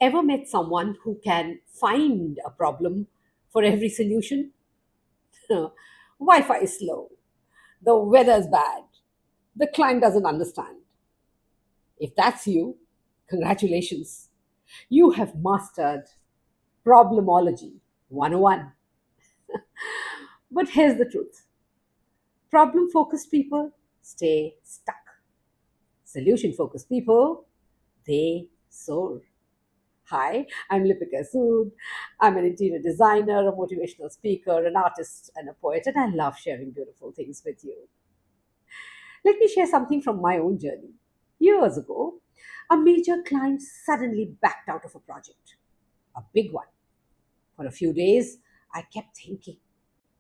Ever met someone who can find a problem for every solution? Wi-Fi is slow, the weather's bad, the client doesn't understand. If that's you, congratulations. You have mastered problemology 101. But here's the truth: problem focused people stay stuck, solution focused people, they soar. Hi, I'm Lipika Sud. I'm an interior designer, a motivational speaker, an artist, and a poet, and I love sharing beautiful things with you. Let me share something from my own journey. Years ago, a major client suddenly backed out of a project, a big one. For a few days, I kept thinking,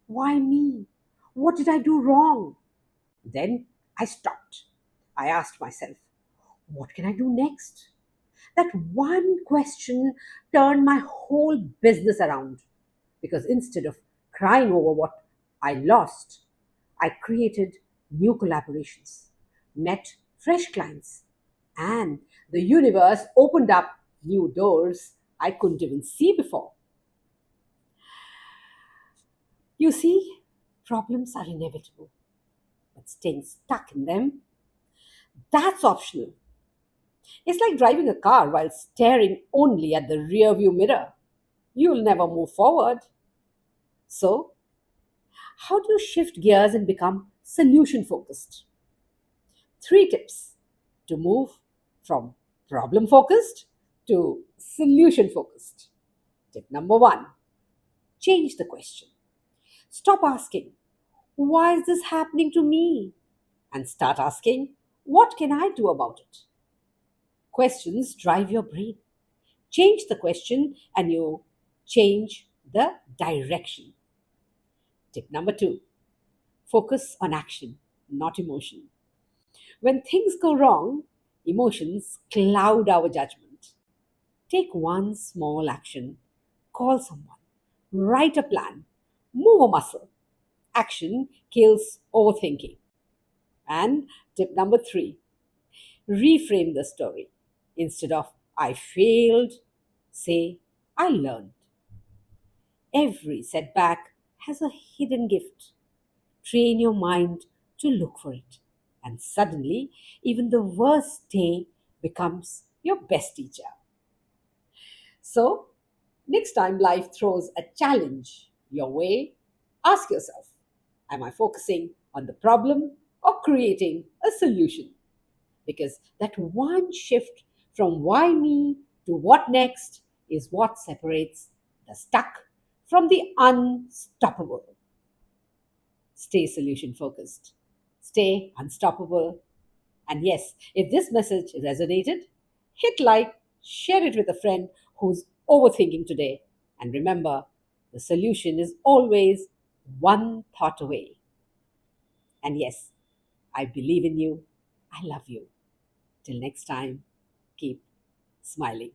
why me? What did I do wrong? Then I stopped. I asked myself, what can I do next? That one question turned my whole business around because instead of crying over what I lost, I created new collaborations, met fresh clients, and the universe opened up new doors I couldn't even see before. You see, problems are inevitable, but staying stuck in them, that's optional. It's like driving a car while staring only at the rear view mirror. You'll never move forward. So, how do you shift gears and become solution focused? Three tips to move from problem focused to solution focused. Tip number one: change the question. Stop asking, why is this happening to me? And start asking, what can I do about it? Questions drive your brain. Change the question and you change the direction. Tip number two: focus on action, not emotion. When things go wrong, emotions cloud our judgment. Take one small action, call someone, write a plan, move a muscle. Action kills overthinking. And tip number three: reframe the story. Instead of I failed, say I learned. Every setback has a hidden gift. Train your mind to look for it. And suddenly, even the worst day becomes your best teacher. So, next time life throws a challenge your way, ask yourself, am I focusing on the problem or creating a solution? Because that one shift from why me to what next is what separates the stuck from the unstoppable. Stay solution focused, stay unstoppable. And yes, if this message resonated, hit like, share it with a friend who's overthinking today. And remember, the solution is always one thought away. And yes, I believe in you. I love you. Till next time, keep smiling.